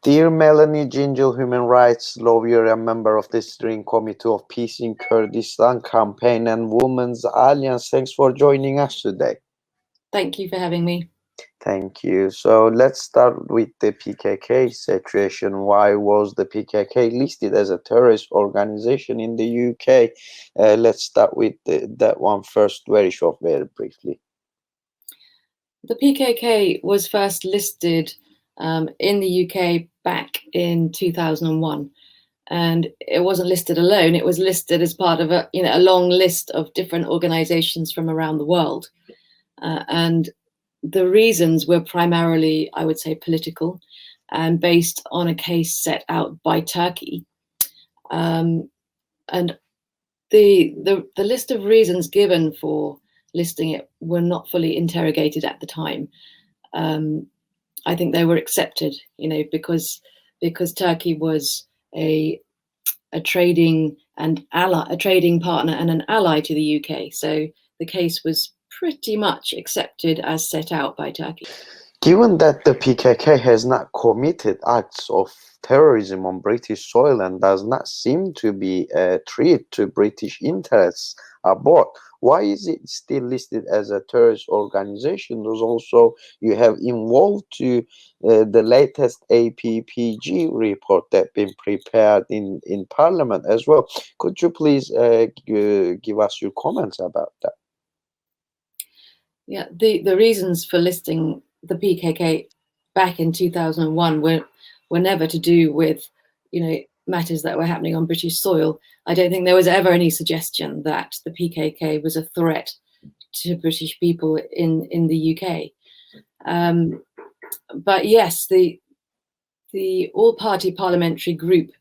Dear Melanie Gingell, human rights lawyer and member of the steering committee of Peace in Kurdistan Campaign and Women's Alliance, thanks for joining us today. Thank you for having me. Thank you. So let's start with the PKK situation. Why was the PKK listed as a terrorist organization in the UK? Let's start with that one first, very short, very briefly. The PKK was first listed in the UK back in 2001. And it wasn't listed alone. It was listed as part of a long list of different organizations from around the world. And the reasons were primarily, I would say, political and based on a case set out by Turkey. And the list of reasons given for listing it were not fully interrogated at the time. I think they were accepted, because Turkey was a trading partner and an ally to the UK. So the case was pretty much accepted as set out by Turkey. Given that the PKK has not committed acts of terrorism on British soil and does not seem to be a threat to British interests abroad, why is it still listed as a terrorist organization? Those also you have involved to the latest APPG report that been prepared in Parliament as well. Could you please give us your comments about that? Yeah, the reasons for listing the PKK back in 2001 were never to do with, matters that were happening on British soil. I don't think there was ever any suggestion that the PKK was a threat to British people in the UK. But yes, the all-party parliamentary group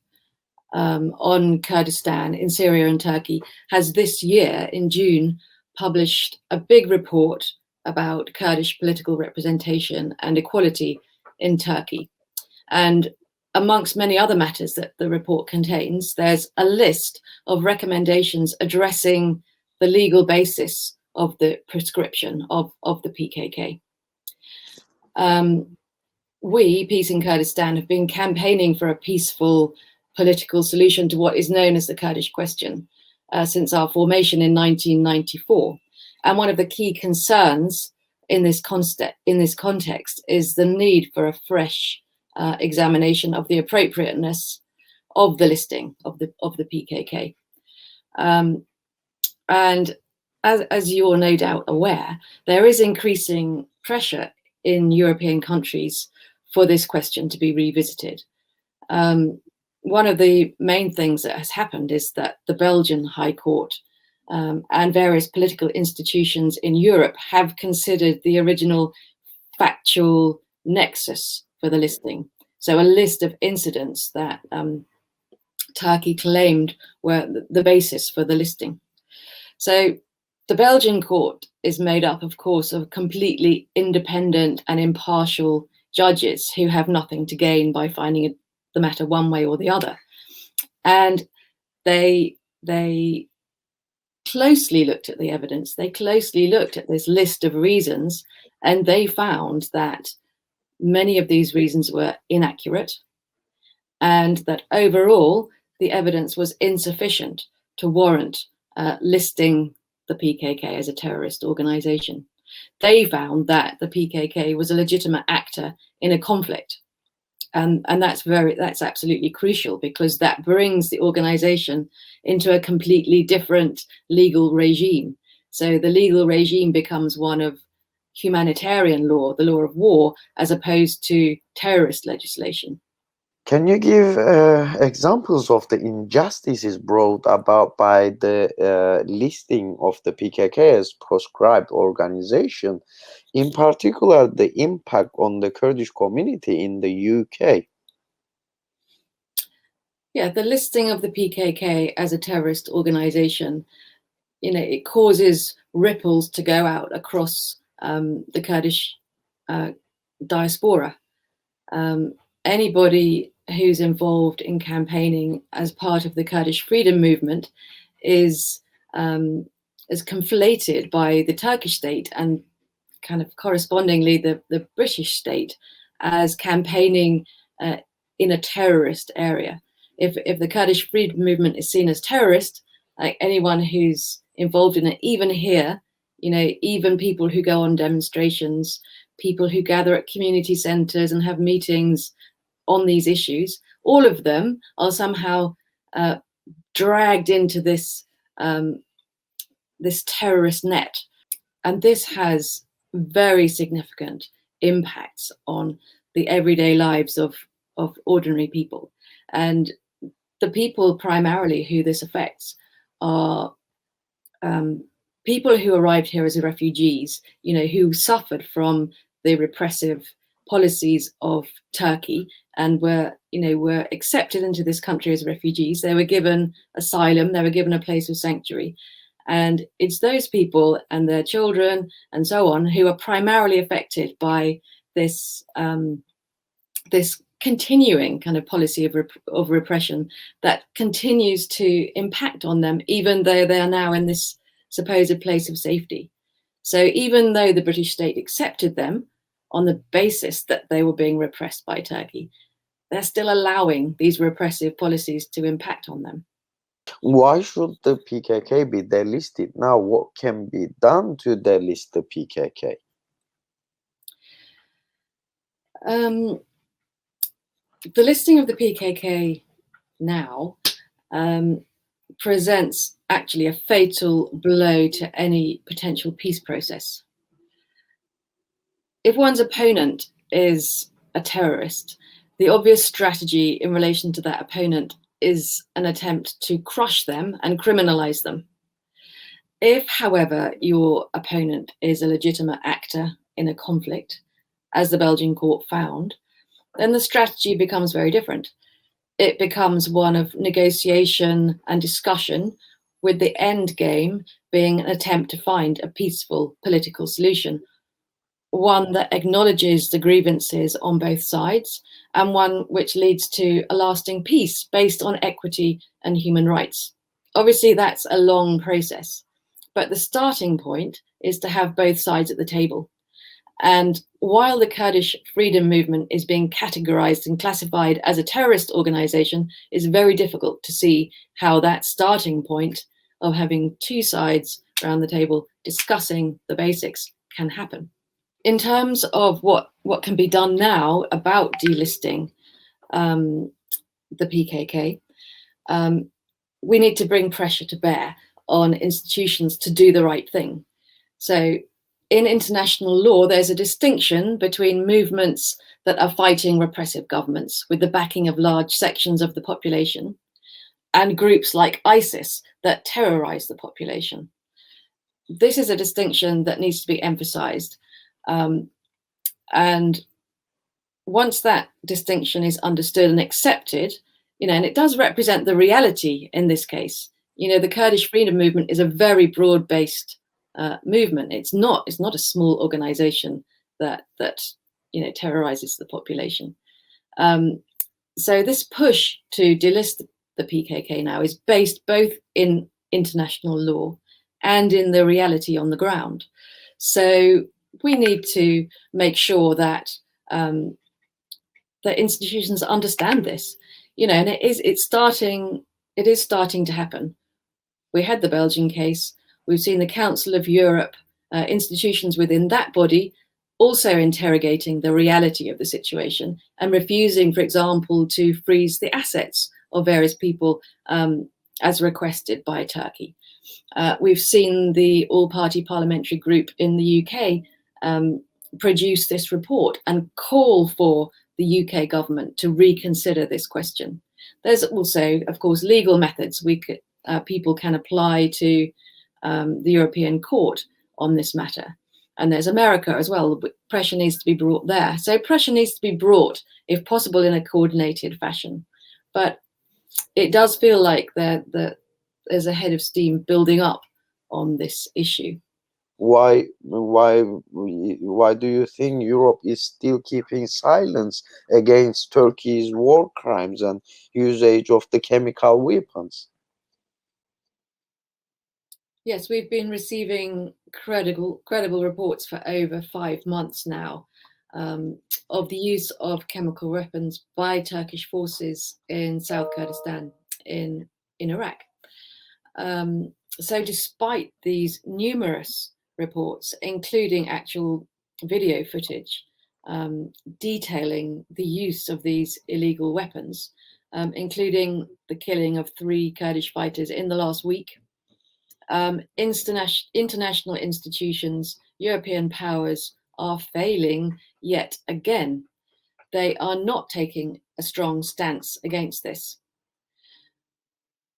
on Kurdistan in Syria and Turkey has this year in June published a big report about Kurdish political representation and equality in Turkey. And amongst many other matters that the report contains, there's a list of recommendations addressing the legal basis of the prescription of the PKK. We, Peace in Kurdistan, have been campaigning for a peaceful political solution to what is known as the Kurdish Question since our formation in 1994. And one of the key concerns in this context is the need for a fresh examination of the appropriateness of the listing of the PKK. And as you're no doubt aware, there is increasing pressure in European countries for this question to be revisited. One of the main things that has happened is that the Belgian High Court and various political institutions in Europe have considered the original factual nexus for the listing. So a list of incidents that Turkey claimed were the basis for the listing. So the Belgian court is made up, of course, of completely independent and impartial judges who have nothing to gain by finding the matter one way or the other. And they closely looked at the evidence. They closely looked at this list of reasons, and they found that many of these reasons were inaccurate and that overall the evidence was insufficient to warrant listing the PKK as a terrorist organization. They found that the PKK was a legitimate actor in a conflict. And that's absolutely crucial, because that brings the organization into a completely different legal regime. So the legal regime becomes one of humanitarian law, the law of war, as opposed to terrorist legislation. Can you give examples of the injustices brought about by the listing of the PKK as proscribed organization, in particular the impact on the Kurdish community in the UK? Yeah, the listing of the PKK as a terrorist organization, it causes ripples to go out across the Kurdish diaspora. Anybody who's involved in campaigning as part of the Kurdish freedom movement is conflated by the Turkish state and kind of correspondingly the British state as campaigning in a terrorist area. If the Kurdish freedom movement is seen as terrorist, like anyone who's involved in it, even here, even people who go on demonstrations, people who gather at community centres and have meetings on these issues, all of them are somehow dragged into this this terrorist net. And this has very significant impacts on the everyday lives of ordinary people. And the people primarily who this affects are people who arrived here as refugees, who suffered from the repressive policies of Turkey and were accepted into this country as refugees. They were given asylum, they were given a place of sanctuary. And it's those people and their children and so on who are primarily affected by this this continuing kind of policy of repression that continues to impact on them, even though they are now in this supposed place of safety. So even though the British state accepted them on the basis that they were being repressed by Turkey, they're still allowing these repressive policies to impact on them. Why should the PKK be delisted now? What can be done to delist the PKK? The listing of the PKK now presents actually a fatal blow to any potential peace process. If one's opponent is a terrorist, the obvious strategy in relation to that opponent is an attempt to crush them and criminalize them. If, however, your opponent is a legitimate actor in a conflict, as the Belgian court found, then the strategy becomes very different. It becomes one of negotiation and discussion, with the end game being an attempt to find a peaceful political solution, one that acknowledges the grievances on both sides and one which leads to a lasting peace based on equity and human rights. Obviously, that's a long process, but the starting point is to have both sides at the table. And while the Kurdish freedom movement is being categorized and classified as a terrorist organization, it's very difficult to see how that starting point of having two sides around the table discussing the basics can happen. In terms of what can be done now about delisting the PKK, we need to bring pressure to bear on institutions to do the right thing. So in international law, there's a distinction between movements that are fighting repressive governments with the backing of large sections of the population and groups like ISIS that terrorize the population. This is a distinction that needs to be emphasized. And once that distinction is understood and accepted, and it does represent the reality in this case, the Kurdish freedom movement is a very broad-based movement. It's not a small organization that terrorizes the population. So this push to delist the PKK now is based both in international law and in the reality on the ground. So we need to make sure that that institutions understand this, and it is starting to happen. We had the Belgian case. We've seen the Council of Europe, institutions within that body also interrogating the reality of the situation and refusing, for example, to freeze the assets of various people as requested by Turkey. We've seen the all-party parliamentary group in the UK produce this report and call for the UK government to reconsider this question. There's also, of course, legal methods people can apply to the European Court on this matter. And there's America as well. Pressure needs to be brought there. So pressure needs to be brought, if possible, in a coordinated fashion. But it does feel like there's a head of steam building up on this issue. Why do you think Europe is still keeping silence against Turkey's war crimes and usage of the chemical weapons? Yes, we've been receiving credible reports for over 5 months now of the use of chemical weapons by Turkish forces in South Kurdistan in Iraq. So despite these numerous reports, including actual video footage detailing the use of these illegal weapons, including the killing of 3 Kurdish fighters in the last week, international institutions, European powers are failing yet again. They are not taking a strong stance against this.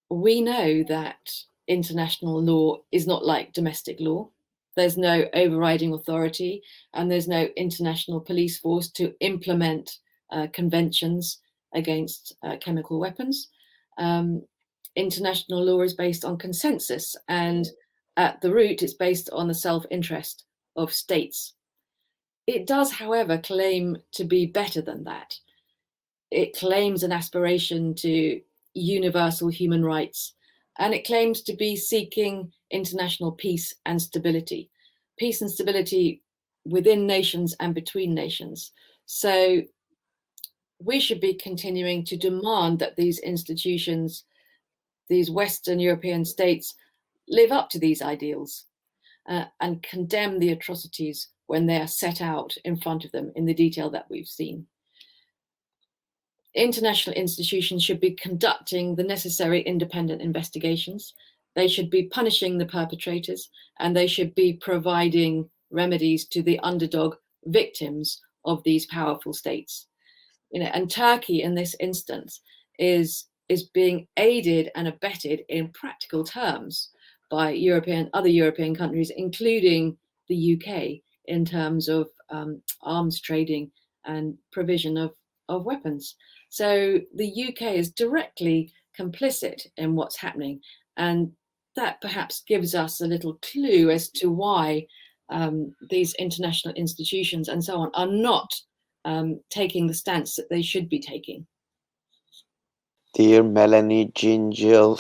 We know that international law is not like domestic law. There's no overriding authority, and there's no international police force to implement conventions against chemical weapons. International law is based on consensus, and at the root, it's based on the self-interest of states. It does, however, claim to be better than that. It claims an aspiration to universal human rights, and it claims to be seeking international peace and stability within nations and between nations. So we should be continuing to demand that these institutions, these Western European states, live up to these ideals and condemn the atrocities when they are set out in front of them in the detail that we've seen. International institutions should be conducting the necessary independent investigations. They should be punishing the perpetrators, and they should be providing remedies to the underdog victims of these powerful states. And Turkey in this instance is being aided and abetted in practical terms by other European countries, including the UK, in terms of arms trading and provision of weapons. So the UK is directly complicit in what's happening, and that perhaps gives us a little clue as to why these international institutions and so on are not taking the stance that they should be taking. Dear Melanie Gingell,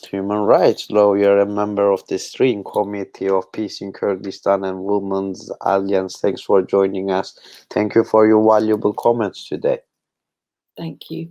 human rights lawyer and member of the Steering Committee of Peace in Kurdistan and Women's Alliance, thanks for joining us. Thank you for your valuable comments today. Thank you.